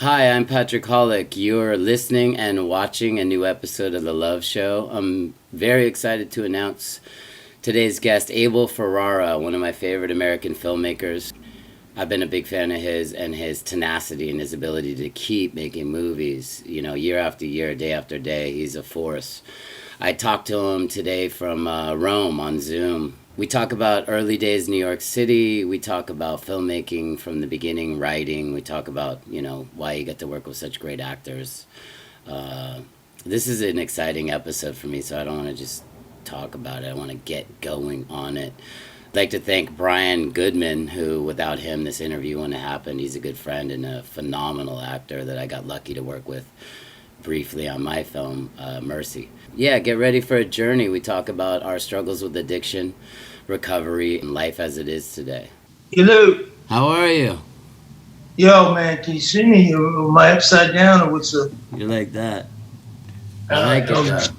Hi, I'm Patrick Hoelck. You're listening and watching a new episode of The Love Show. I'm very excited to announce today's guest, Abel Ferrara, one of my favorite American filmmakers. I've been a big fan of his and his tenacity and his ability to keep making movies, year after year, day after day. He's a force. I talked to him today from Rome on Zoom. We talk about early days New York City. We talk about filmmaking from the beginning, writing. We talk about, why he got to work with such great actors. This is an exciting episode for me, so I don't want to just talk about it. I want to get going on it. I'd like to thank Brian Goodman, who without him this interview wouldn't have happened. He's a good friend and a phenomenal actor that I got lucky to work with briefly on my film, Mercy. Yeah, get ready for a journey. We talk about our struggles with addiction, recovery, and life as it is today. Hello. How are you? Yo, man, can you see me? Am I upside down or what's up? You're like that. I like it.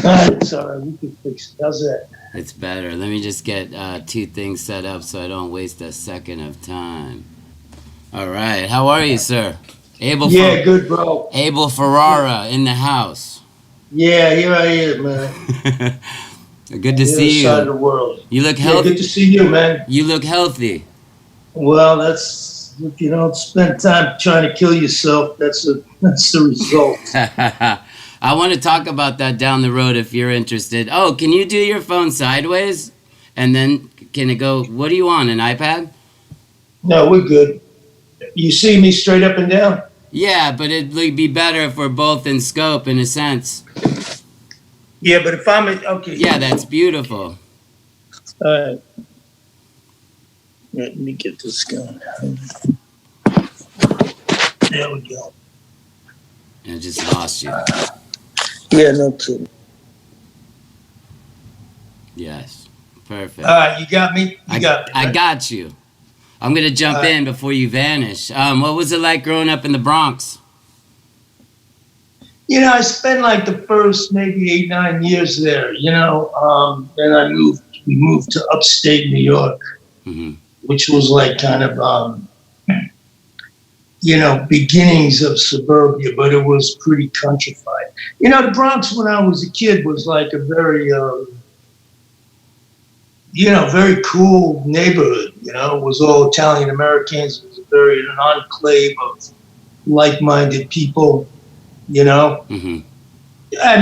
It's all right. We can fix it. How's that? It's better. Let me just get two things set up so I don't waste a second of time. All right. How are you, sir? Good, bro. Abel Ferrara in the house. Yeah, here I am, man. Good to see you. Side of the world. You look healthy. Good to see you, man. You look healthy. Well, that's if you don't spend time trying to kill yourself. That's the result. I want to talk about that down the road if you're interested. Oh, can you do your phone sideways? And then can it go, what do you want, an iPad? No, we're good. You see me straight up and down? Yeah, but it'd be better if we're both in scope in a sense. Yeah, but if I'm okay. Yeah, that's beautiful. All right. Let me get this going. There we go. I just lost you. Yeah, no kidding. Yes, perfect. All right, you got me? You got me, right? I got you. I'm going to jump in before you vanish. What was it like growing up in the Bronx? I spent like the first maybe 8-9 years there, then we moved to upstate New York, which was like kind of, beginnings of suburbia, but it was pretty countrified. The Bronx when I was a kid was like a very, very cool neighborhood. It was all Italian Americans. It was an enclave of like-minded people. I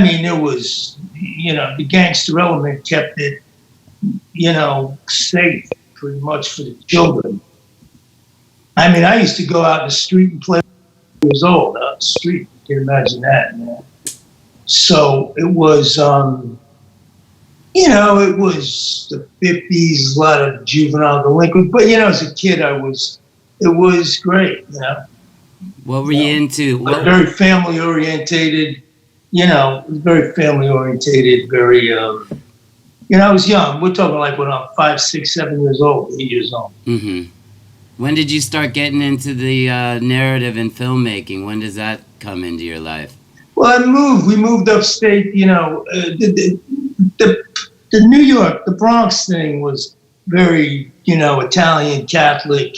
mean, it was, the gangster element kept it, safe pretty much for the children. I mean, I used to go out in the street and play when I was old, out in the street. You can imagine that, man. So it was, it was the 50s, a lot of juvenile delinquents. But, as a kid, it was great, What were you into? Very family orientated, very family orientated, very, I was young. We're talking like when I'm 5, 6, 7 years old, 8 years old. Mm-hmm. When did you start getting into the narrative and filmmaking? When does that come into your life? Well, we moved upstate, the New York, the Bronx thing was very, Italian Catholic.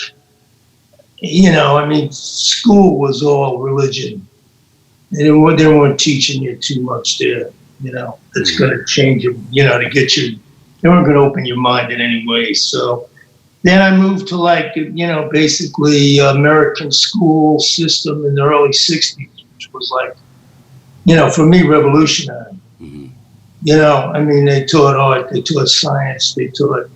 I mean, school was all religion. They weren't teaching you too much there, that's going to change you, to get you, they weren't going to open your mind in any way. So then I moved to basically American school system in the early 60s, which was like, for me, revolutionary. Mm-hmm. I mean, they taught art, they taught science, they taught,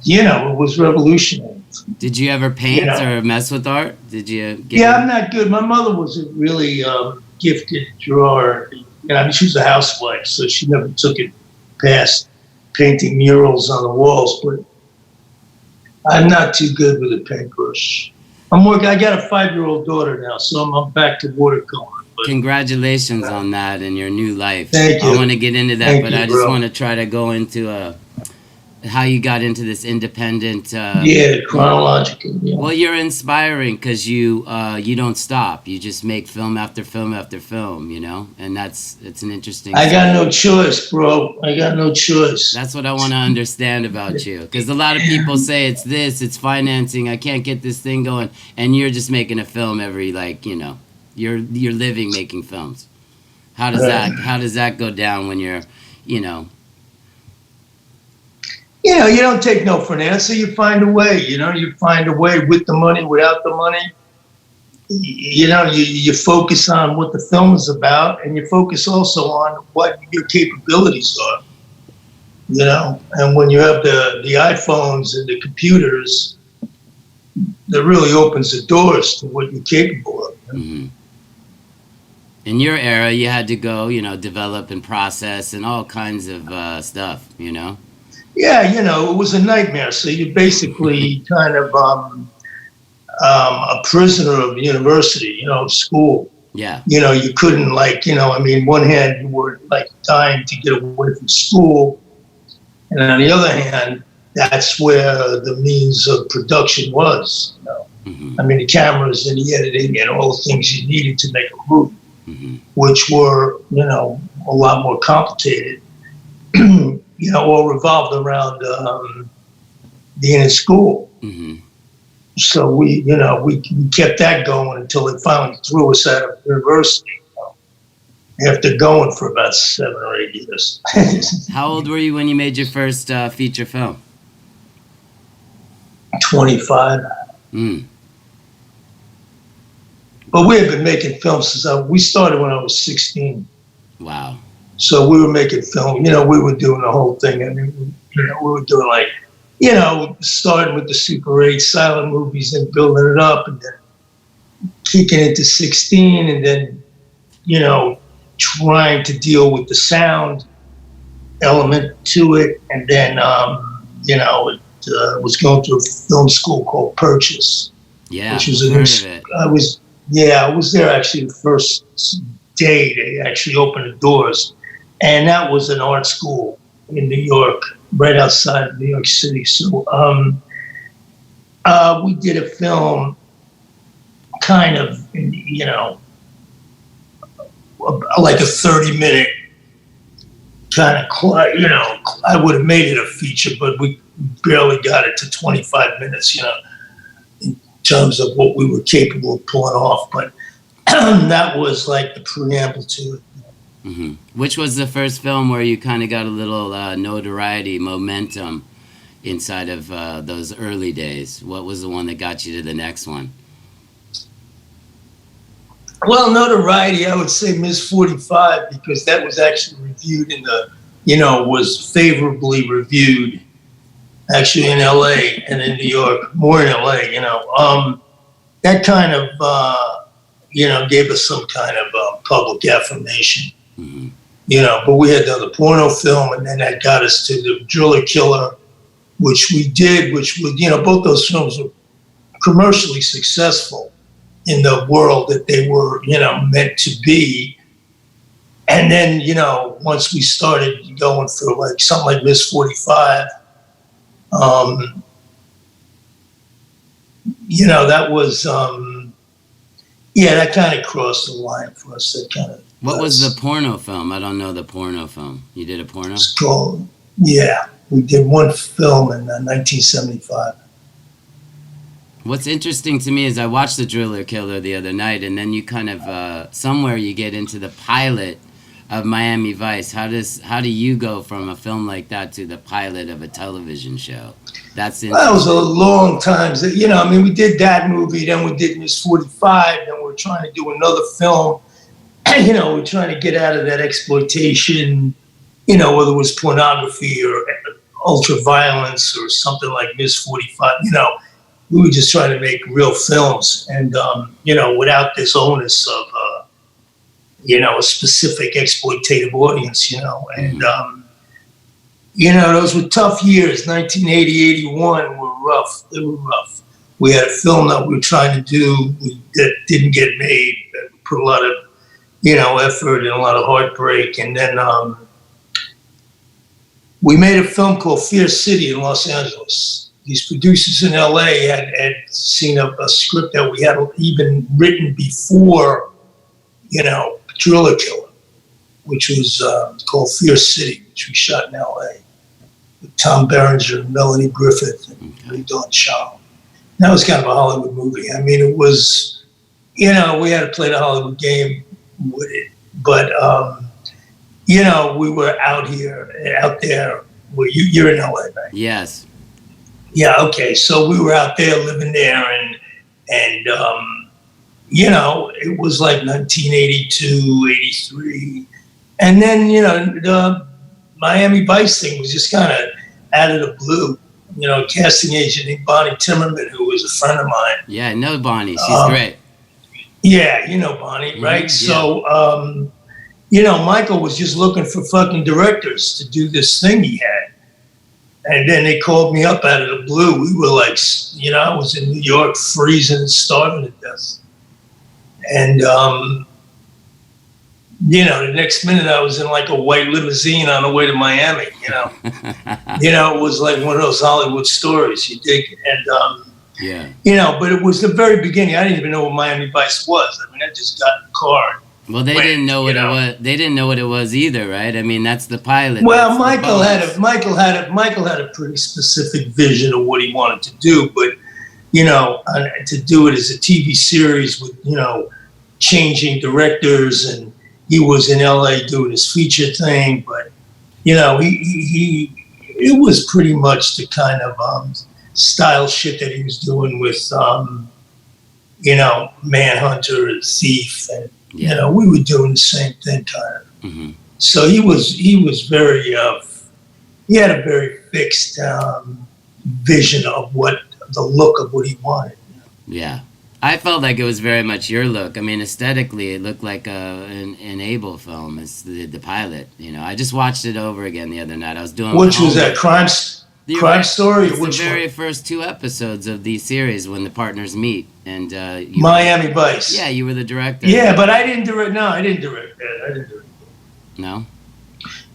it was revolutionary. Did you ever paint or mess with art? Did you? I'm not good. My mother was a really gifted drawer. I mean, she was a housewife, so she never took it past painting murals on the walls. But I'm not too good with a paintbrush. I got a 5-year-old daughter now, so I'm back to watercolor. Congratulations on that and your new life. Thank you. I want to get into that, I just want to try to go into how you got into this independent. Yeah, chronologically. Yeah. Well, you're inspiring because you don't stop. You just make film after film after film, you know, and it's an interesting. I got no choice, bro. I got no choice. That's what I want to understand about you, because a lot of people say it's this, it's financing. I can't get this thing going, and you're just making a film every you're living making films. How does that go down when you're, you know? You don't take no for an answer. You find a way. You find a way with the money, without the money. You focus on what the film is about, and you focus also on what your capabilities are. And when you have the iPhones and the computers, that really opens the doors to what you're capable of. Mm-hmm. In your era, you had to go, develop and process and all kinds of stuff, Yeah, it was a nightmare. So you're basically kind of a prisoner of university, school. Yeah. You couldn't one hand you were like dying to get away from school. And on the other hand, that's where the means of production was. Mm-hmm. I mean, the cameras and the editing and all the things you needed to make a movie, mm-hmm. which were, a lot more complicated, all revolved around being in school. Mm-hmm. So we kept that going until they finally threw us out of university. After going for about 7 or 8 years. How old were you when you made your first feature film? 25. Mm. But we had been making films since we started when I was 16. Wow. So we were making film. We were doing the whole thing. I mean, we were doing starting with the Super 8 silent movies and building it up and then kicking into 16 and then, trying to deal with the sound element to it. And then, it was going through a film school called Purchase. Yeah, which was I was there actually the first day they actually opened the doors. And that was an art school in New York, right outside of New York City. So we did a film kind of, like a 30-minute kind of, I would have made it a feature, but we barely got it to 25 minutes, in terms of what we were capable of pulling off. But that was like the preamble to it. Mm-hmm. Which was the first film where you kind of got a little notoriety, momentum inside of those early days? What was the one that got you to the next one? Well, notoriety, I would say Ms. 45, because that was actually reviewed was favorably reviewed actually in LA and in New York, more in LA, that kind of, gave us some kind of public affirmation, mm-hmm. But we had done the porno film, and then that got us to the Driller Killer, which we did, which was, both those films were commercially successful in the world that they were, meant to be. And then, once we started going through like something like Miss 45, that was, that kind of crossed the line for us. That kind of. What was the porno film? I don't know the porno film. You did a porno? It's called, we did one film in 1975. What's interesting to me is I watched The Driller Killer the other night, and then you kind of, somewhere you get into the pilot of Miami Vice. How do you go from a film like that to the pilot of a television show? That was a long time. We did that movie, then we did Miss 45, then we're trying to do another film. We're trying to get out of that exploitation, whether it was pornography or ultra-violence or something like Miss 45, we were just trying to make real films and, without this onus of, a specific exploitative audience, and, those were tough years. 1980, 81 were rough. They were rough. We had a film that we were trying to do that didn't get made. We put a lot of, effort and a lot of heartbreak. And then, we made a film called Fear City in Los Angeles. These producers in LA had seen a script that we had even written before, Driller Killer, which was called Fear City, which we shot in LA with Tom Berenger, Melanie Griffith, and Ray Dawn Chong. That was kind of a Hollywood movie. I mean, it was, we had to play the Hollywood game with it. But, we were out there, where you're in LA, right? Yes. Yeah, okay. So we were out there living there, and it was like 1982, 83. And then, the Miami Vice thing was just kind of out of the blue. A casting agent named Bonnie Timmerman, who was a friend of mine. Yeah, I know Bonnie. She's great. Yeah, you know Bonnie, right? Mm-hmm, So, Michael was just looking for fucking directors to do this thing he had. And then they called me up out of the blue. We were like, I was in New York freezing and starving to death. And, the next minute I was in like a white limousine on the way to Miami, it was like one of those Hollywood stories, you dig? And, but it was the very beginning. I didn't even know what Miami Vice was. I mean, I just got in the car. Well, they didn't know what it was. They didn't know what it was either, right? I mean, that's the pilot. Well, Michael had a pretty specific vision of what he wanted to do, but to do it as a TV series with changing directors, and he was in LA doing his feature thing, but he it was pretty much the kind of style shit that he was doing with Manhunter and Thief, and we were doing the same thing kind of. Mm-hmm. So he was very he had a very fixed vision of what the look of what he wanted. Yeah. I felt like it was very much your look. I mean, aesthetically, it looked like an Abel film. It's the pilot. I just watched it over again the other night. I was doing. Which was that Crime Story? It's Which the very one? first 2 episodes of the series when the partners meet, and Miami Vice. Yeah, you were the director. Yeah, but I didn't direct. No, I didn't direct that. No.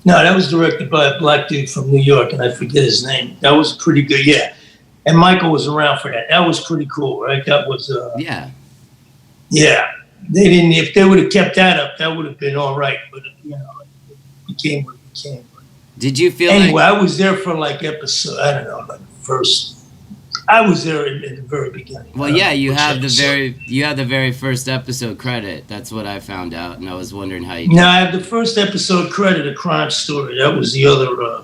No, that was directed by a black dude from New York, and I forget his name. That was pretty good. Yeah. And Michael was around for that. That was pretty cool, right? That was yeah. Yeah. They didn't. If they would have kept that up, that would have been all right. But it became what it became. Did you feel anyway? I was there for like episode. I don't know, like first. I was there in the very beginning. Well, yeah, you have the very first episode credit. That's what I found out, and I was wondering how you. No, I have the first episode credit of Crime Story. That was the other.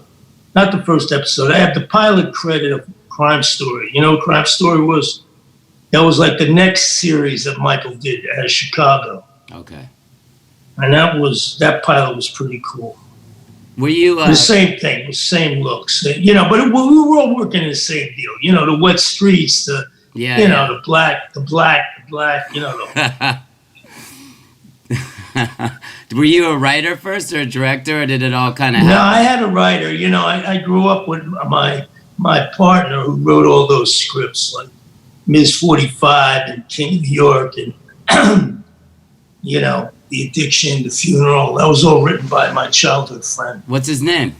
Not the first episode. I have the pilot credit of Crime Story. You know what Crime Story was? That was like the next series that Michael did out of Chicago. Okay. And that pilot was pretty cool. Were you the same thing, the same looks, but we were all working in the same deal. The wet streets, the black, Were you a writer first or a director, or did it all kind of happen? No, I had a writer. I grew up with my partner who wrote all those scripts, like Ms. 45 and King of New York, and The Addiction, The Funeral. That was all written by my childhood friend. What's his name?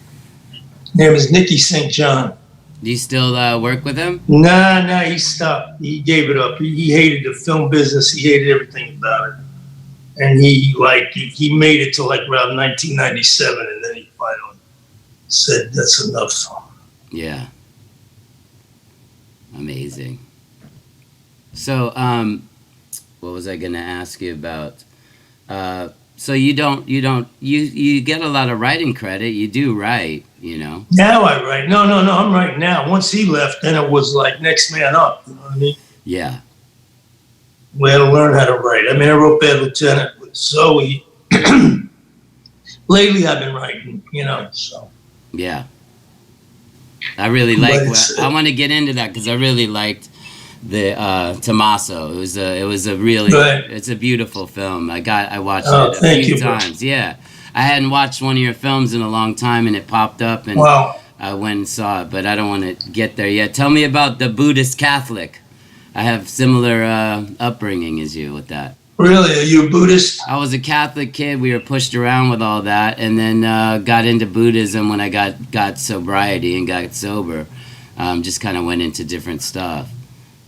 His name is Nicky St. John. Do you still work with him? Nah, he stopped. He gave it up. He hated the film business. He hated everything about it. And he made it to like around 1997, and then he finally said, "That's enough." Yeah. Amazing. So, what was I going to ask you about? So you get a lot of writing credit. You do write, Now I write. No, I'm writing now. Once he left, then it was like next man up. You know what I mean? Yeah. We had to learn how to write. I mean, I wrote Bad Lieutenant with Zoe. Lately, I've been writing, so. Yeah. I really like. I want to get into that because I really liked the Tommaso. It was a really. Right. It's a beautiful film. I watched it a few times. Yeah. I hadn't watched one of your films in a long time, and it popped up, and I went and saw it. But I don't want to get there yet. Tell me about the Buddhist Catholic. I have similar upbringing as you with that. Really? Are you a Buddhist? I was a Catholic kid. We were pushed around with all that, and then got into Buddhism when I got sobriety and got sober. Just kind of went into different stuff.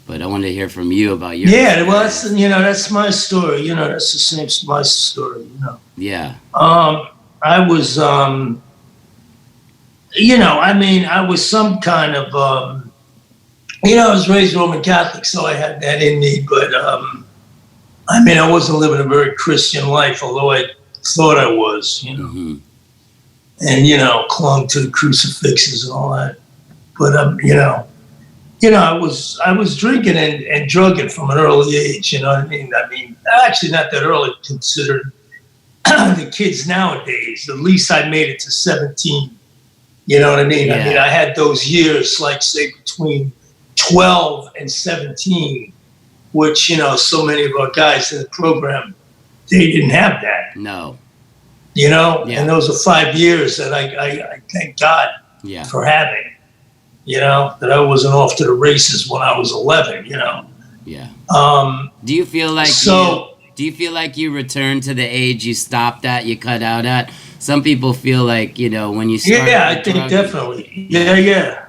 But I wanted to hear from you about your Yeah, well, that's my story. That's the same my story. Yeah. I was, I was some kind of, I was raised Roman Catholic, so I had that in me. But I wasn't living a very Christian life, although I thought I was. Mm-hmm. And clung to the crucifixes and all that. But I was drinking and drugging from an early age. You know what I mean? Actually, not that early considered the kids nowadays. At least I made it to 17. You know what I mean? Yeah. I had those years, like say between 12 and 17, which so many of our guys in the program, they didn't have that. No. Yeah. Yeah. And those are 5 years that I thank God for having. That I wasn't off to the races when I was 11. Yeah. Do you feel like do you feel like you returned to the age you stopped at, you cut out at? Some people feel like, when you start. Yeah, I think definitely. Yeah.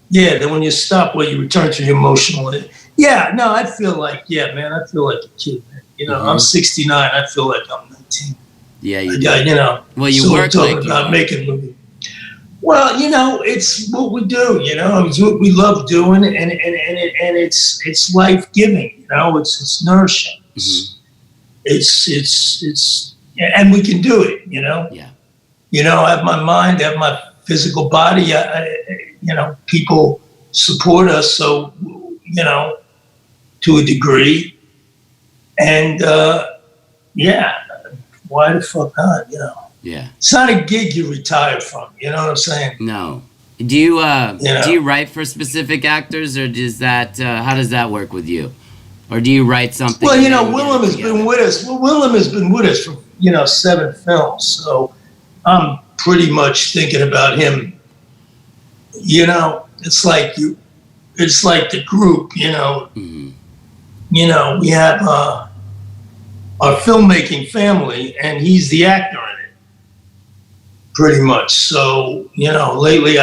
Then when you stop, you return to your emotional. Yeah, no, I feel like, man, I feel like a kid, man. Mm-hmm. I'm 69. I feel like I'm 19. Yeah, you Well, you work talking like about making movies. Well, it's what we do. It's what we love doing, and it's life giving. It's nourishing. Mm-hmm. It's and we can do it. Yeah. I have my mind, I have my physical body. People support us, so to a degree, and why the fuck not? Yeah. It's not a gig you retire from. You know what I'm saying? No. Do you do you write for specific actors, or does that how does that work with you? Or do you write something? Well, Willem has been with us. Well, Willem has been with us for 7 films, so I'm pretty much thinking about him. It's like the group. Mm-hmm. We have our filmmaking family, and he's the actor in it, pretty much. So lately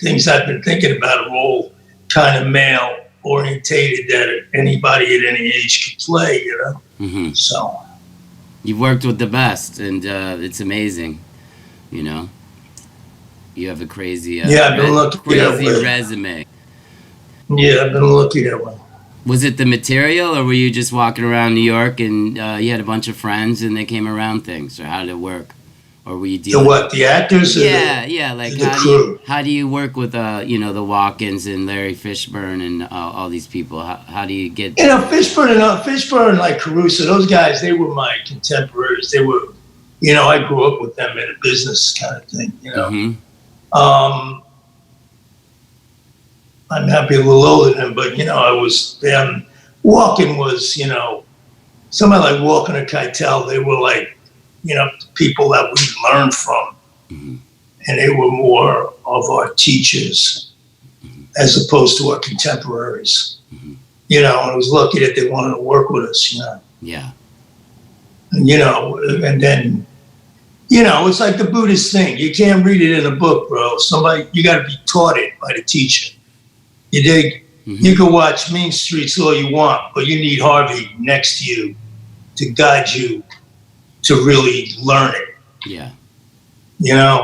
things I've been thinking about are all kind of male orientated that anybody at any age could play. Mm-hmm. So you've worked with the best, and it's amazing. You have a crazy I've been lucky crazy resume. Yeah, I've been lucky that way. Was it the material, or were you just walking around New York and you had a bunch of friends and they came around things, or how did it work? Or were you dealing the actors? Yeah, like the crew? How do you work with the Walkens and Larry Fishburne and all these people? How do you get Fishburne, like Caruso, those guys, they were my contemporaries. They were, I grew up with them in a business kind of thing. Mm-hmm. I'm happy a little older than them, but I was Walken was somebody like Walken or Keitel. They were like people that we learned from, mm-hmm. and they were more of our teachers, mm-hmm. as opposed to our contemporaries. Mm-hmm. And I was lucky that they wanted to work with us. Yeah. And, and then it's like the Buddhist thing. You can't read it in a book, bro. You got to be taught it by the teacher. You dig? Mm-hmm. You can watch Mean Streets all you want, but you need Harvey next to you to guide you to really learn it. Yeah.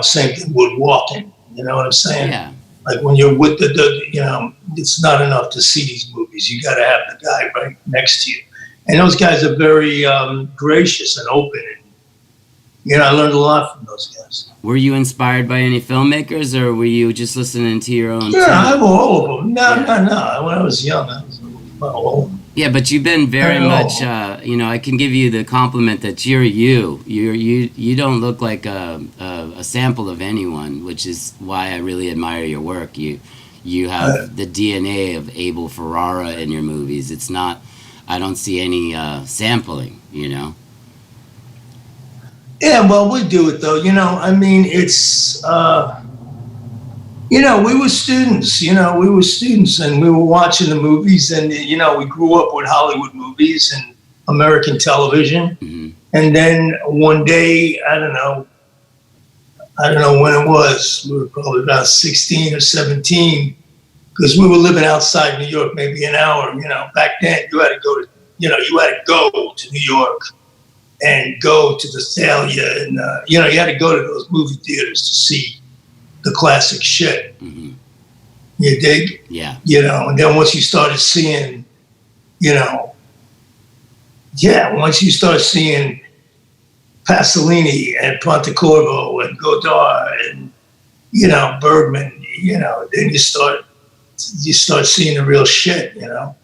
Same thing with walking. You know what I'm saying? Yeah. Like when you're with it's not enough to see these movies. You got to have the guy right next to you. And those guys are very gracious and open. And, I learned a lot from those guys. Were you inspired by any filmmakers, or were you just listening to your own? Yeah, I have all of them. No. When I was young, I was all of them. Yeah, but you've been very much. I can give you the compliment that you're you. You don't look like a sample of anyone, which is why I really admire your work. You have the DNA of Abel Ferrara in your movies. It's not. I don't see any sampling. Yeah, well, we do it though. It's. We were students, and we were watching the movies, and, we grew up with Hollywood movies, and American television. Mm-hmm. And then one day, I don't know when it was. We were probably about 16 or 17, because we were living outside New York, maybe an hour. Back then you had to go to New York and go to the Thalia, and you had to go to those movie theaters to see the classic shit. Mm-hmm. You dig? Yeah. And then once you started seeing, once you start seeing Pasolini and Pontecorvo and Godard and Bergman, then you start seeing the real shit.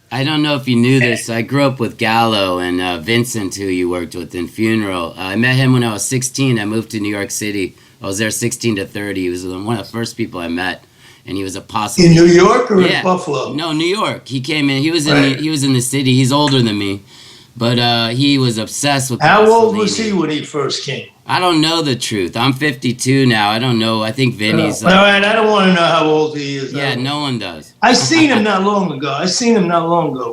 I don't know if you knew this. I grew up with Gallo and Vincent, who you worked with in Funeral. I met him when I was 16. I moved to New York City. I was there 16 to 30. He was one of the first people I met, and he was a Pasolini. In New York or in Buffalo? No, New York. He came in. He was in the city. He's older than me, but he was obsessed with How Pasolini. old was he when he first came? I don't know the truth. I'm 52 now. I don't know. I think Vinny's... all right, I don't want to know how old he is. Yeah, no one does. I seen him not long ago. It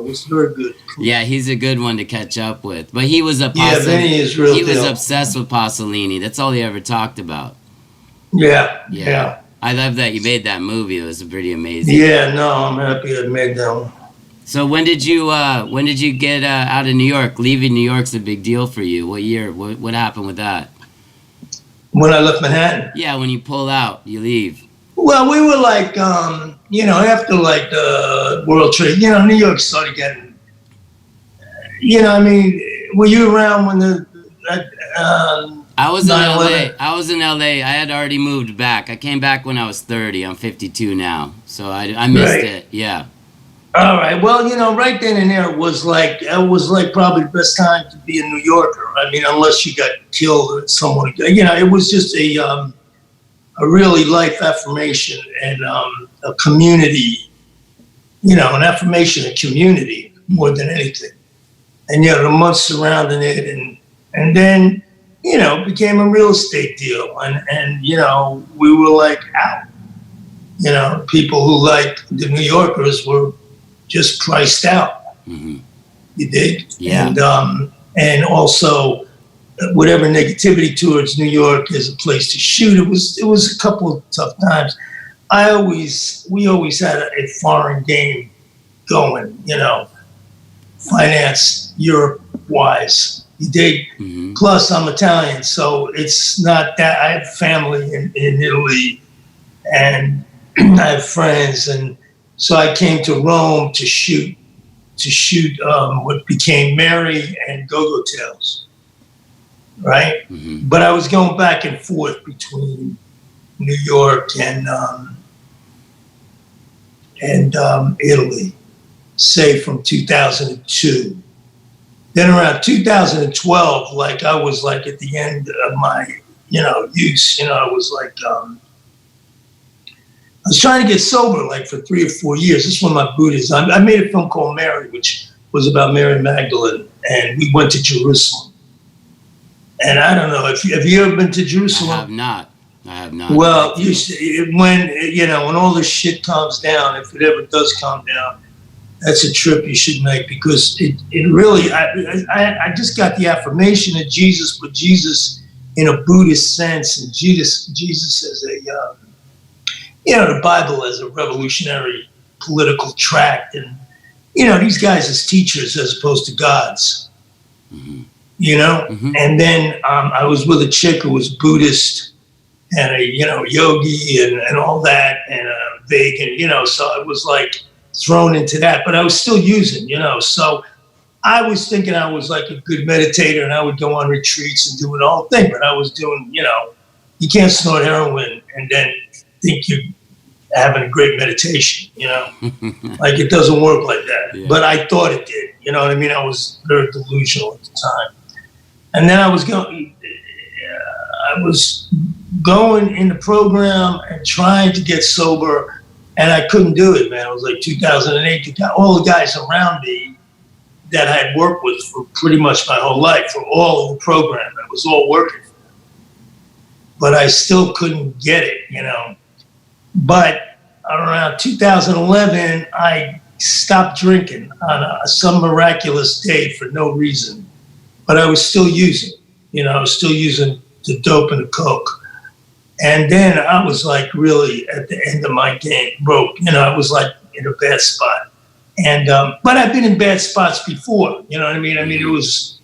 was very good. Yeah, he's a good one to catch up with. But he was Vinny is real He deal. was obsessed with Pasolini. That's all he ever talked about. Yeah. I love that you made that movie. It was pretty amazing. Yeah, no, I'm happy I made that one. So when did you get out of New York? Leaving New York's a big deal for you. What year? What happened with that? When I left Manhattan. Yeah, when you pull out, you leave. Well, we were like, after like the World Trade, New York started getting, were you around when I was in 9/11? LA. I was in LA. I had already moved back. I came back when I was 30. I'm 52 now. So I missed it. Yeah. All right. Well, right then and there it was like probably the best time to be a New Yorker. I mean, unless you got killed or someone, it was just a really life affirmation and a community, an affirmation of community more than anything. And the months surrounding it, and then it became a real estate deal, and we were like out. People who liked the New Yorkers were just priced out. Mm-hmm. You dig? Yeah. And also whatever negativity towards New York as a place to shoot. It was a couple of tough times. We always had a foreign game going, finance Europe wise. You dig? Mm-hmm. Plus I'm Italian, so it's not that I have family in Italy and I have friends, and so I came to Rome to shoot what became Mary and Go-Go Tales, right? Mm-hmm. But I was going back and forth between New York and Italy, say from 2002. Then around 2012, like I was like at the end of my, use, I was like, I was trying to get sober like for 3 or 4 years. This is when my Buddhism. I made a film called Mary, which was about Mary Magdalene, and we went to Jerusalem. And I don't know, have you ever been to Jerusalem? I have not. Well, when all this shit calms down, if it ever does calm down, that's a trip you should make, because it really, I just got the affirmation of Jesus, but Jesus in a Buddhist sense, and Jesus as a, the Bible as a revolutionary political tract, and, these guys as teachers as opposed to gods, Mm-hmm. Mm-hmm. And then I was with a chick who was Buddhist and a, yogi and all that, and vegan, so it was like thrown into that, but I was still using, so I was thinking I was like a good meditator and I would go on retreats and do it all thing, but I was doing, you can't snort heroin and then think you're having a great meditation, like it doesn't work like that. Yeah. But I thought it did, you know what I mean? I was very delusional at the time. And then I was going in the program and trying to get sober, and I couldn't do it, man. It was like 2008. All the guys around me that I had worked with for pretty much my whole life were all in the program. It was all working for them. But I still couldn't get it, But around 2011, I stopped drinking on some miraculous day for no reason. but I was still using, I was still using the dope and the coke. And then I was like really at the end of my game, broke. I was like in a bad spot. And but I've been in bad spots before. You know what I mean? I mean, it was,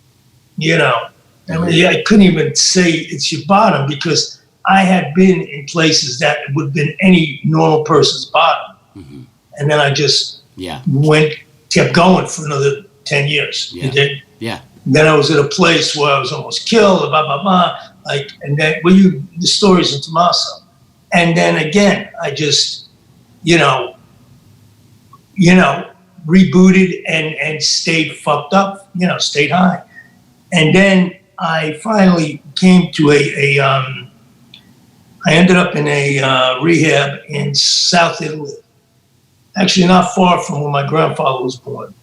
I couldn't even say it's your bottom because I had been in places that would have been any normal person's bottom. Mm-hmm. And then I just kept going for another 10 years. Yeah. You did? Yeah. Then I was at a place where I was almost killed, blah, blah, blah. And then, the stories in Tommaso. And then again, I just, rebooted and stayed fucked up, stayed high. And then I finally came to I ended up in a rehab in South Italy. Actually, not far from where my grandfather was born,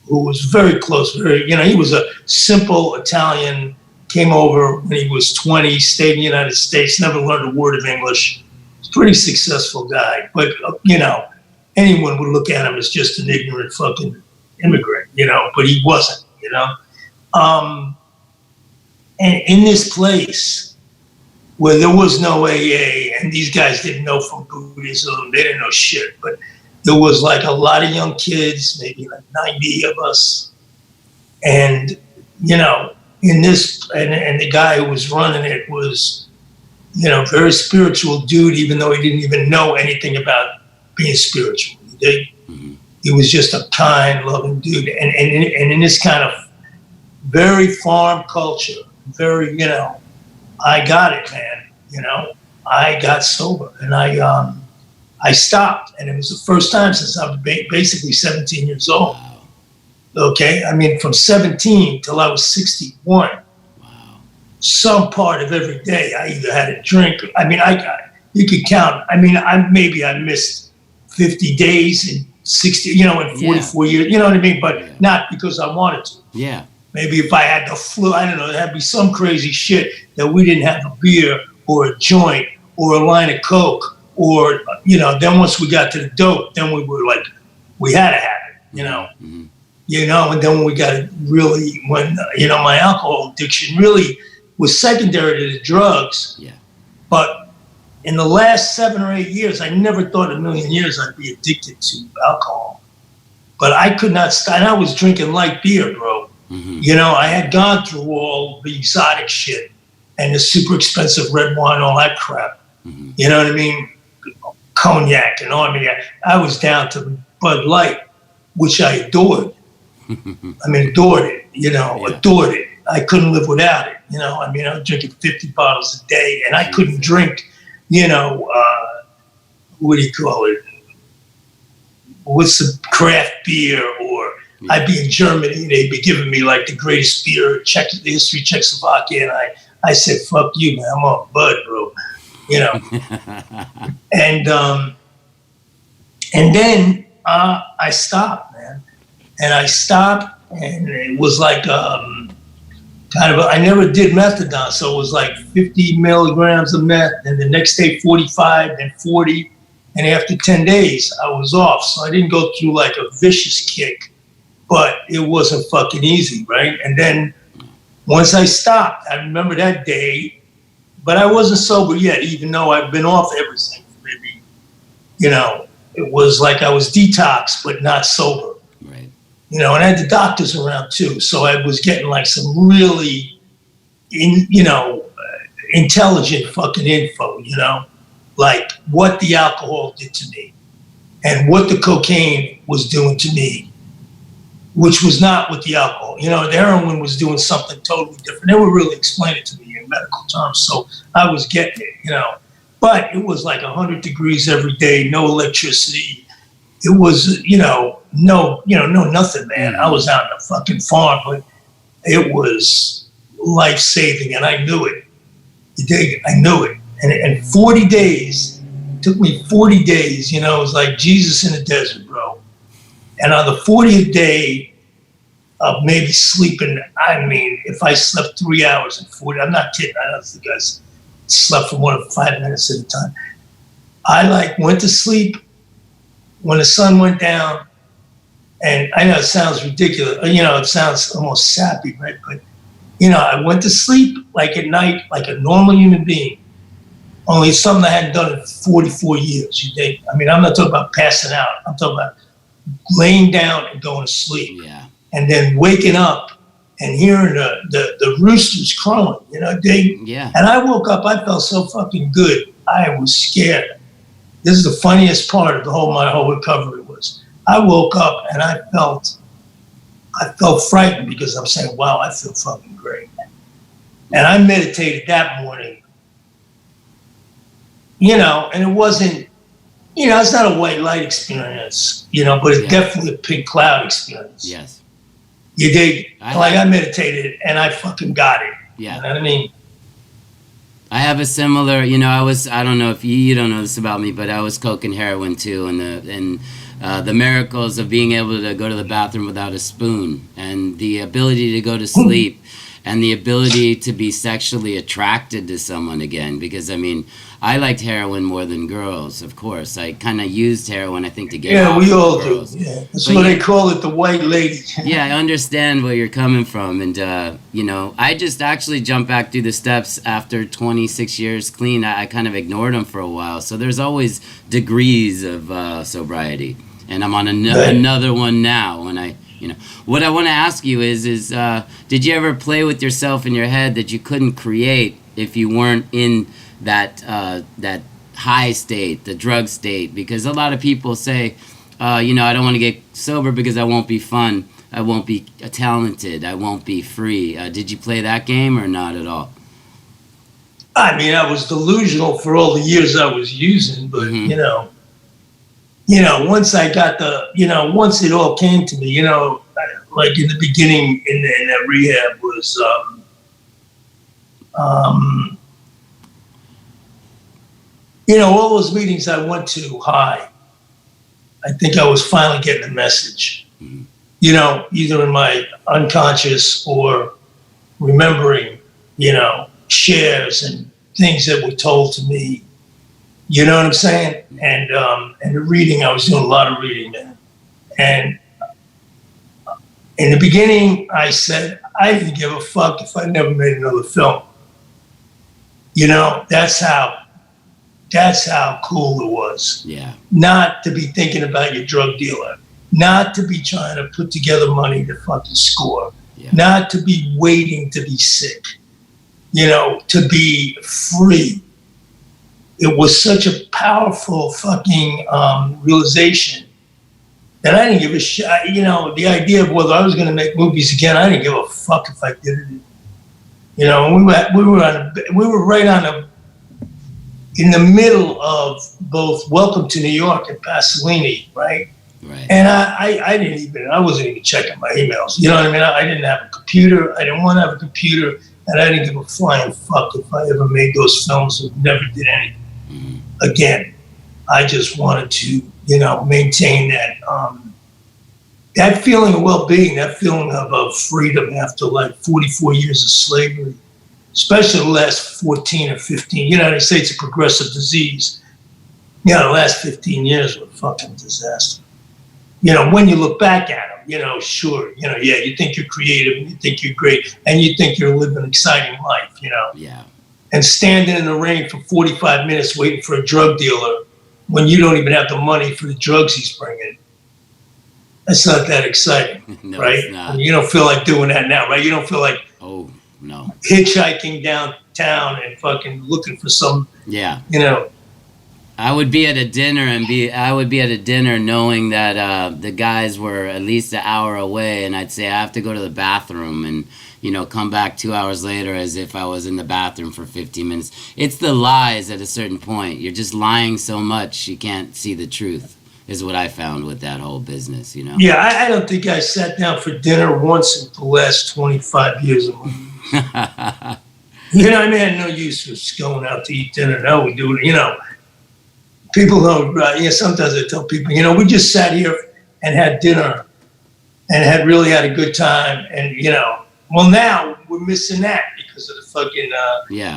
who was very close. He was a simple Italian, came over when he was 20, stayed in the United States, never learned a word of English. He's a pretty successful guy. But, anyone would look at him as just an ignorant fucking immigrant, but he wasn't, And in this place where there was no AA, and these guys didn't know from Buddhism, they didn't know shit, but there was like a lot of young kids, maybe like 90 of us. And, in this, and the guy who was running it was, very spiritual dude, even though he didn't even know anything about being spiritual. He was just a kind, loving dude. And in this kind of very farm culture, very, I got it, man. I got sober and I stopped. And it was the first time since I was basically 17 years old. Wow. Okay. I mean, from 17 till I was 61. Wow. Some part of every day I either had a drink. I mean, you could count. I mean, I missed 50 days in 60, in 44 years, you know what I mean? But not because I wanted to. Yeah. Maybe if I had the flu, I don't know, there'd be some crazy shit that we didn't have a beer or a joint or a line of coke or, then once we got to the dope, then we were like, we had to have it, Mm-hmm. And then when we got really, when, my alcohol addiction really was secondary to the drugs. Yeah. But in the last 7 or 8 years, I never thought in a million years I'd be addicted to alcohol. But I could not stop. And I was drinking light beer, bro. Mm-hmm. I had gone through all the exotic shit and the super expensive red wine, all that crap. Mm-hmm. You know what I mean? Cognac and all. I mean, I was down to Bud Light, which I adored. I mean, adored it, adored it. I couldn't live without it. I mean, I was drinking 50 bottles a day and I couldn't drink, what do you call it? What's the craft beer? Or I'd be in Germany and they'd be giving me like the greatest beer, the history of Czechoslovakia. And I said, fuck you, man. I'm on Bud, bro. And then I stopped, man. And I stopped and it was like, I never did methadone. So it was like 50 milligrams of meth and the next day 45 and 40. And after 10 days, I was off. So I didn't go through like a vicious kick, but it wasn't fucking easy, right? And then once I stopped, I remember that day, but I wasn't sober yet, even though I've been off everything. Maybe, it was like I was detoxed, but not sober. Right. And I had the doctors around too. So I was getting like some really, intelligent fucking info, like what the alcohol did to me and what the cocaine was doing to me, which was not what the alcohol, the heroin was doing something totally different. They were really explaining it to me in medical terms. So I was getting it, but it was like 100 degrees every day, no electricity. It was, no nothing, man. I was out in a fucking farm, but it was life-saving and I knew it. You dig? I knew it. And 40 days, took me 40 days, it was like Jesus in the desert, bro. And on the 40th day of maybe sleeping, I mean, if I slept 3 hours and 40, I'm not kidding. I don't think I slept for more than 5 minutes at a time. I went to sleep when the sun went down. And I know it sounds ridiculous. It sounds almost sappy, right? But You know, I went to sleep like at night, like a normal human being. Only something I hadn't done in 44 years. You think? I mean, I'm not talking about passing out. I'm talking about laying down and going to sleep. Yeah. And then waking up and hearing the roosters crowing. You know, and I woke up. I felt so fucking good. I was scared. This is the funniest part of my whole recovery was I woke up and I felt frightened because I'm saying, wow, I feel fucking great. And I meditated that morning, you know, and it wasn't, you know, it's not a white light experience, you know, but it's definitely a pink cloud experience. Yes. You dig? I meditated and I fucking got it. Yeah. You know what I mean? I have a similar, you know, I don't know if you don't know this about me, but I was coke and heroin too, and the miracles of being able to go to the bathroom without a spoon, and the ability to go to sleep, and the ability to be sexually attracted to someone again. Because, I mean, I liked heroin more than girls, of course. I kind of used heroin, I think, to get off we all girls. do. Yeah. That's what they call it, the white lady. Yeah, I understand where you're coming from. And, you know, I just actually jumped back through the steps after 26 years clean. I kind of ignored them for a while. So there's always degrees of sobriety. And I'm on another one now. And you know, what I want to ask you is did you ever play with yourself in your head that you couldn't create if you weren't in that high state, the drug state? Because a lot of people say, you know, I don't want to get sober because I won't be fun, I won't be talented, I won't be free. Did you play that game or not at all? I mean, I was delusional for all the years I was using, but you know, once I got once it all came to me, you know, like in the beginning in that rehab was, you know, all those meetings I went to high, I think I was finally getting a message, you know, either in my unconscious or remembering, you know, shares and things that were told to me. You know what I'm saying? And the reading, I was doing a lot of reading then. And in the beginning, I said, I didn't give a fuck if I never made another film. You know, that's how cool it was. Yeah. Not to be thinking about your drug dealer, not to be trying to put together money to fucking score, not to be waiting to be sick, you know, to be free. It was such a powerful fucking realization that I didn't give a shit. You know, the idea of whether I was going to make movies again, I didn't give a fuck if I did it. You know, we were right on in the middle of both Welcome to New York and Pasolini, right? Right. And I wasn't even checking my emails. You know what I mean? I didn't have a computer. I didn't want to have a computer, and I didn't give a flying fuck if I ever made those films and never did anything. Again, I just wanted to, you know, maintain that feeling of well-being, that feeling of freedom after like 44 years of slavery, especially the last 14 or 15. You know, they say it's a progressive disease. You know, the last 15 years were a fucking disaster. You know, when you look back at them, you know, sure, you know, you think you're creative and you think you're great and you think you're living an exciting life, you know. Yeah. And standing in the rain for 45 minutes waiting for a drug dealer when you don't even have the money for the drugs he's bringing. That's not that exciting, no, right? It's not. You don't feel like doing that now, right? You don't feel like hitchhiking downtown and fucking looking for some, you know. I would be at a dinner knowing that the guys were at least an hour away, and I'd say I have to go to the bathroom and, you know, come back 2 hours later as if I was in the bathroom for 15 minutes. It's the lies at a certain point. You're just lying so much you can't see the truth, is what I found with that whole business, you know? Yeah, I don't think I sat down for dinner once in the last 25 years of my life. You know, I mean, I had no use for going out to eat dinner. Now we do it, you know. People don't, sometimes I tell people, you know, we just sat here and had dinner and really had a good time. And, you know, well, now we're missing that because of the fucking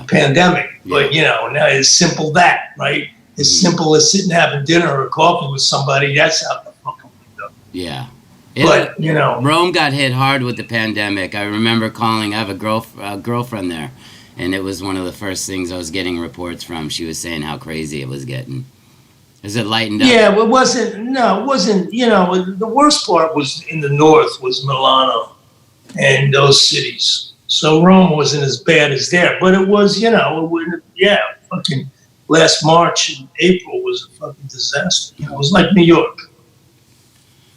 pandemic. But, you know, now it's simple that, right? As simple as sitting having dinner or coffee with somebody. That's how the fucking we go. Yeah. But, you know. Rome got hit hard with the pandemic. I remember calling, I have a girlfriend there, and it was one of the first things I was getting reports from. She was saying how crazy it was getting. Is it lightened up? Yeah, it wasn't, you know, the worst part was in the north was Milano and those cities. So Rome wasn't as bad as there, but it was, you know, fucking last March and April was a fucking disaster. You know, it was like New York.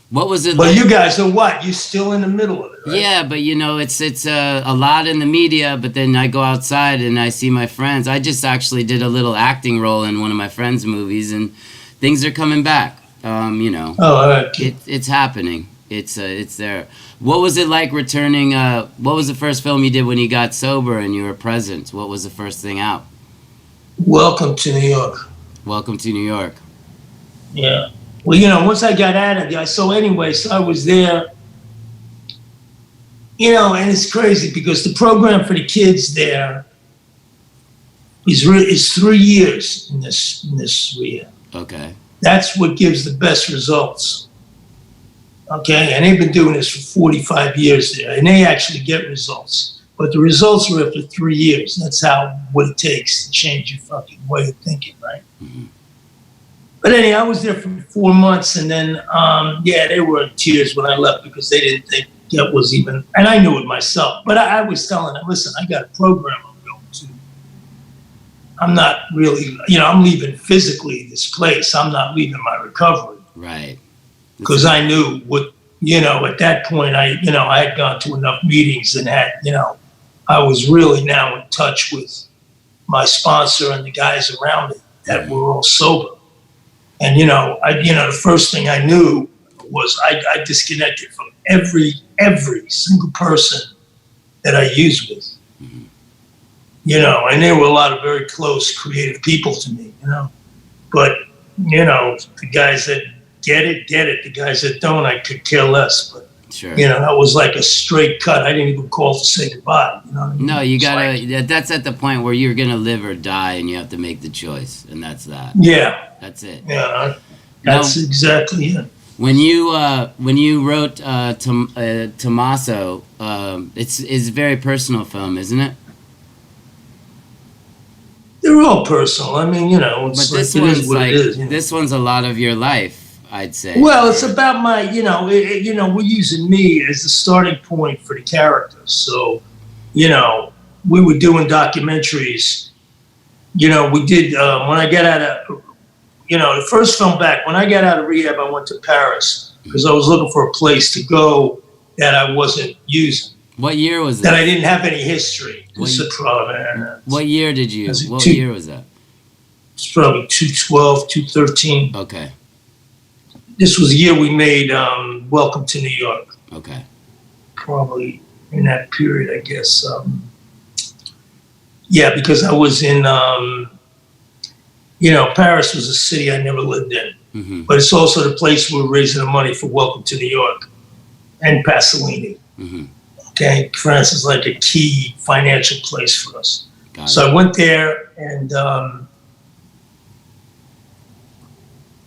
What was it But like? you guys are what? You're still in the middle of it, right? Yeah, but you know, it's a lot in the media, but then I go outside and I see my friends. I just actually did a little acting role in one of my friends' movies, and things are coming back. You know, it's happening. It's there. What was it like returning? What was the first film you did when you got sober and you were present? What was the first thing out? Welcome to New York. Welcome to New York. Yeah. Well, you know, once I got out of there, so I was there, you know, and it's crazy because the program for the kids there is 3 years in this rehab. Okay. That's what gives the best results. Okay, and they've been doing this for 45 years there, and they actually get results. But the results are after 3 years. That's what it takes to change your fucking way of thinking, right? Mm-hmm. But anyway, I was there for 4 months, and then, they were in tears when I left because they didn't think that was even, and I knew it myself. But I was telling them, listen, I got a program I'm going to. I'm not really, you know, I'm leaving physically this place. I'm not leaving my recovery. Right. Because I knew what, you know, at that point, I had gone to enough meetings and had, you know, I was really now in touch with my sponsor and the guys around me that were all sober. And, you know, the first thing I knew was I disconnected from every single person that I used with. Mm-hmm. You know, and there were a lot of very close, creative people to me, you know. But, you know, the guys that get it. The guys that don't, I could care less. But, sure. You know, that was like a straight cut. I didn't even call to say goodbye. You know what I mean? No, you gotta, that's at the point where you're gonna live or die and you have to make the choice. And that's that. Yeah. That's it. Yeah, that's exactly it. When you wrote Tommaso, it's a very personal film, isn't it? They're all personal. I mean, you know, it's but this like, one's it is what like, it is. You know? This one's a lot of your life, I'd say. Well, it's about my, you know, we're using me as the starting point for the characters. So, you know, we were doing documentaries. You know, we did, when I got out of, you know, the first film back, when I got out of rehab, I went to Paris because I was looking for a place to go that I wasn't using. What year was that? That I didn't have any history. What year did you, what year was that? It's probably 2012, 2013. Okay. This was the year we made Welcome to New York. Okay. Probably in that period, I guess. Yeah, because I was in, you know, Paris was a city I never lived in. Mm-hmm. But it's also the place we were raising the money for Welcome to New York and Pasolini. Mm-hmm. Okay, France is like a key financial place for us. Got so it. I went there and,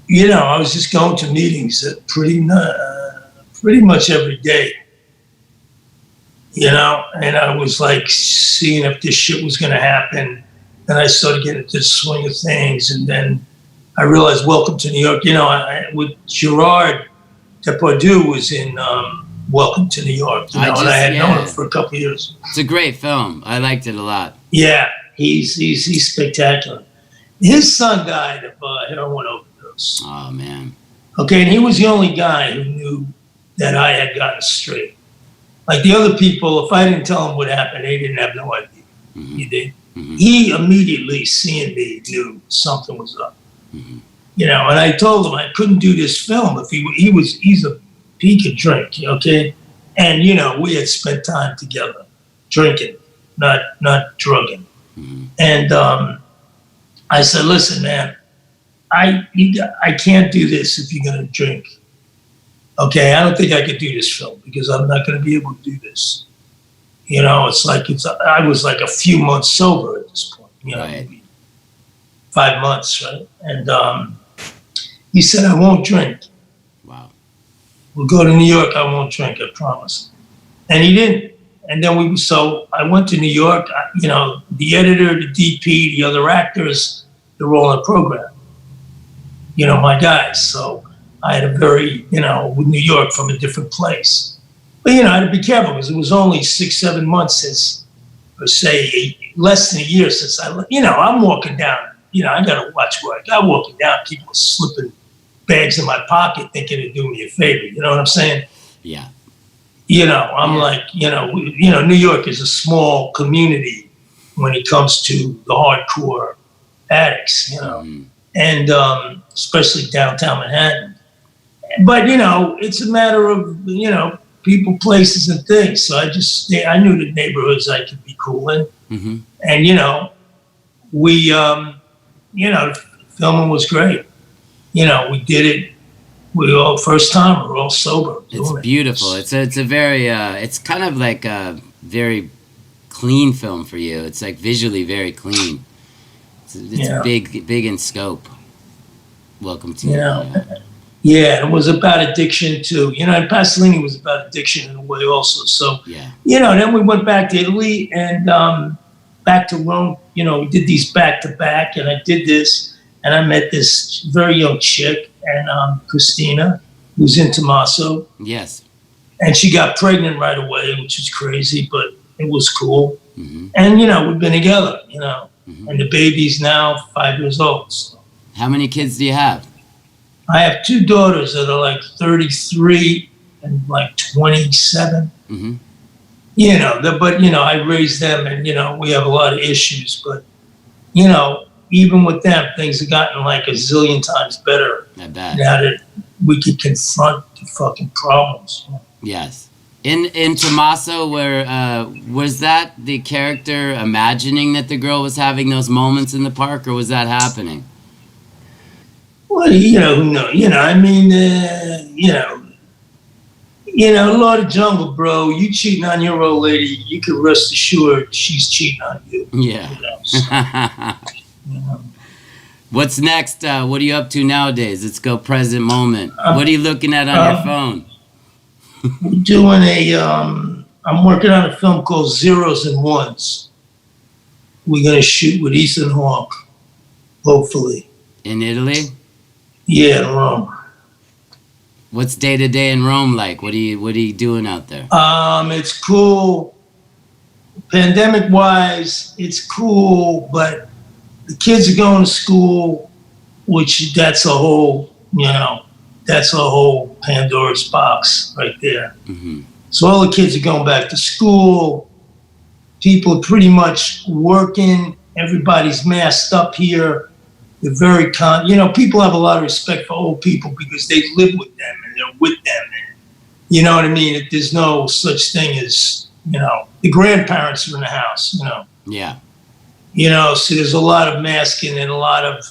you know, I was just going to meetings pretty much every day, you know, and I was like seeing if this shit was going to happen. Then I started getting into the swing of things. And then I realized Welcome to New York, you know, with Gerard Depardieu was in Welcome to New York, you know, and I had known him for a couple of years. It's a great film. I liked it a lot. Yeah, he's spectacular. His son died of heroin overdose. Oh, man. Okay, and he was the only guy who knew that I had gotten straight. Like the other people, if I didn't tell them what happened, they didn't have no idea. Mm-hmm. You did. Mm-hmm. He immediately, seeing me, knew something was up. Mm-hmm. You know, and I told him I couldn't do this film if he could drink, okay? And, you know, we had spent time together drinking, not drugging. Mm-hmm. And I said, listen, man, I can't do this if you're going to drink. Okay, I don't think I could do this film because I'm not going to be able to do this. You know, I was like a few months sober at this point, you know, right. 5 months, right? And he said, I won't drink. Wow. we'll go to New York. I won't drink, I promise. And he didn't. And then so I went to New York. You know, the editor, the DP, the other actors, they're all in the program. You know, my guys. So I had a very, you know, with New York from a different place. But, you know, I had to be careful because it was only 6-7 months since, or say, less than a year since you know, I'm walking down. You know, I got to watch where I got walking down. People are slipping bags in my pocket thinking they're doing me a favor. You know what I'm saying? Yeah. You know, I'm like, you know, New York is a small community when it comes to the hardcore addicts, you know, and especially downtown Manhattan. But, you know, it's a matter of, you know, people, places, and things. So I knew the neighborhoods I could be cool in. Mm-hmm. And, you know, we, you know, filming was great. You know, we did it. We all first time. We're all sober. It's beautiful. It's a very it's kind of like a very clean film for you. It's like visually very clean. It's big in scope. Welcome to Yeah, it was about addiction too. You know, and Pasolini was about addiction in a way also. So you know, then we went back to Italy and back to Rome. You know, we did these back to back, and I did this, and I met this very young chick. And Christina, who's in Tommaso. Yes. And she got pregnant right away, which is crazy, but it was cool. Mm-hmm. And, you know, we've been together, you know. Mm-hmm. And the baby's now 5 years old. So. How many kids do you have? I have 2 daughters that are like 33 and like 27. Mm-hmm. You know, but, you know, I raised them and, you know, we have a lot of issues. But, you know, even with them, things have gotten like a zillion times better. I bet. Now that we could confront the fucking problems. Yes. In Tommaso, where was that the character imagining that the girl was having those moments in the park, or was that happening? Well, you know, who knows? You know, I mean, you know, Law of the Jungle, bro. You cheating on your old lady, you can rest assured she's cheating on you. Yeah. You know, so. What's next? What are you up to nowadays? Let's go present moment. What are you looking at on your phone? We're doing I'm working on a film called Zeros and Ones. We're going to shoot with Ethan Hawke, hopefully. In Italy? Yeah, in Rome. What's day to day in Rome like? What are you doing out there? It's cool. Pandemic wise, it's cool, but the kids are going to school, which that's a whole Pandora's box right there. Mm-hmm. So all the kids are going back to school. People are pretty much working. Everybody's masked up here. They're very people have a lot of respect for old people because they live with them and they're with them. And, you know what I mean? There's no such thing as, you know, the grandparents are in the house, you know. Yeah. You know, so there's a lot of masking and a lot of,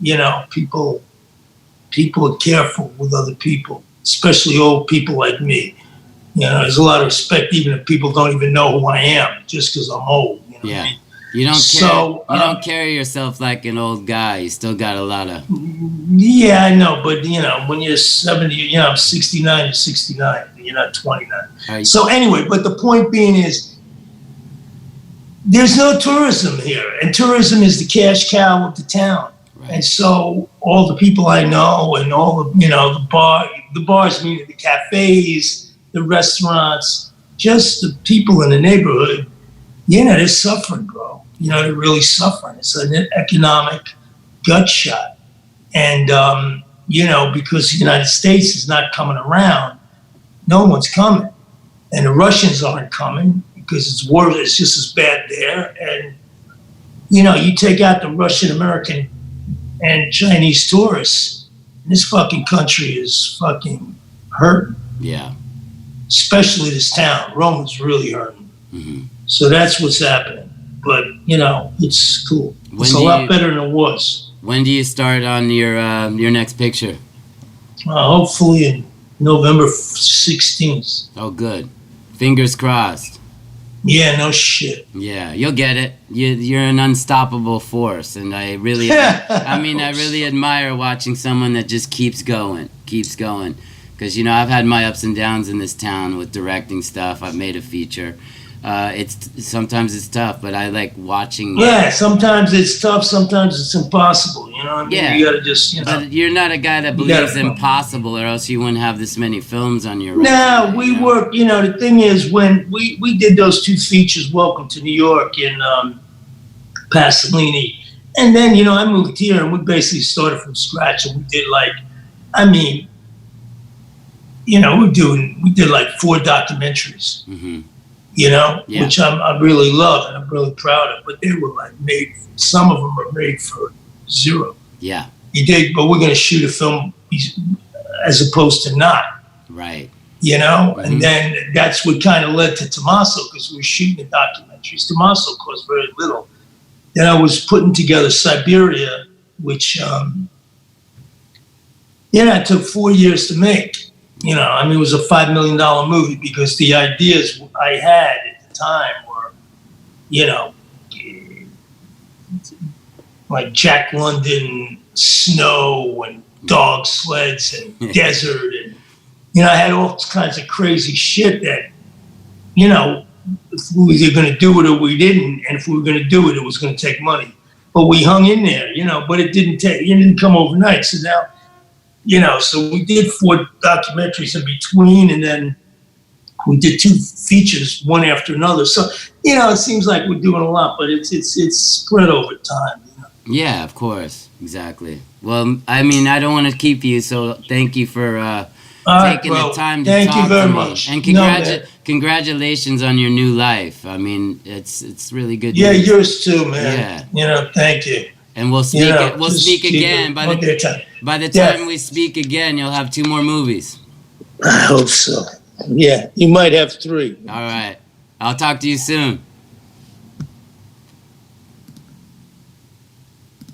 you know, people are careful with other people, especially old people like me. You know, there's a lot of respect even if people don't even know who I am just because I'm old. You know what I mean? You don't carry yourself like an old guy. You still got a lot of... Yeah, I know, but, you know, when you're 70, you know, I'm 69, you're 69, you're not 29. So anyway, but the point being is, there's no tourism here, and tourism is the cash cow of the town. Right. And so all the people I know and all the, you know, the bars, meaning the cafes, the restaurants, just the people in the neighborhood, you know, they're suffering, bro. You know, they're really suffering. It's an economic gut shot. And, you know, because the United States is not coming around, no one's coming. And the Russians aren't coming because it's worse. It's just as bad there. And, you know, you take out the Russian, American, and Chinese tourists, and this fucking country is fucking hurting. Yeah. Especially this town. Rome is really hurting. Mm-hmm. So that's what's happening. But, you know, it's cool. It's a lot better than it was. When do you start on your next picture? Hopefully in November 16th. Oh, good. Fingers crossed. Yeah, no shit. Yeah, you'll get it. You're an unstoppable force, and I really, I really admire watching someone that just keeps going. Because, you know, I've had my ups and downs in this town with directing stuff. I've made a feature. Sometimes it's tough, but I like watching. Yeah, sometimes it's tough. Sometimes it's impossible. You know what I mean? Yeah. You gotta just, you know. But you're not a guy that believes impossible, or else you wouldn't have this many films on your resume. No, we work. You know, the thing is, when we did those 2 features, Welcome to New York and Pasolini, and then, you know, I moved here and we basically started from scratch, and we did like, I mean, you know, we did like 4 documentaries. Mm-hmm. You know, which I really love and I'm really proud of. But they were like some of them were made for 0. Yeah. You dig? But we're going to shoot a film as opposed to not. Right. You know? Mm-hmm. And then that's what kind of led to Tommaso, because we were shooting the documentaries. Tommaso cost very little. Then I was putting together Siberia, which, it took 4 years to make. You know, I mean, it was a $5 million movie because the ideas I had at the time were, you know, like Jack London, snow and dog sleds and desert. And, you know, I had all kinds of crazy shit that, you know, if we were either going to do it or we didn't. And if we were going to do it, it was going to take money. But we hung in there, you know, but it didn't come overnight. So now, you know, so we did 4 documentaries in between, and then we did 2 features, one after another. So, you know, it seems like we're doing a lot, but it's spread over time. You know? Yeah, of course, exactly. Well, I mean, I don't want to keep you, so thank you for taking the time to talk to me. Thank you very much. And congratulations on your new life. I mean, it's really good. Yeah, yours too, man. Yeah. You know, thank you. And we'll speak. We'll speak again. By the time we speak again, you'll have 2 more movies. I hope so. Yeah, you might have 3. All right. I'll talk to you soon.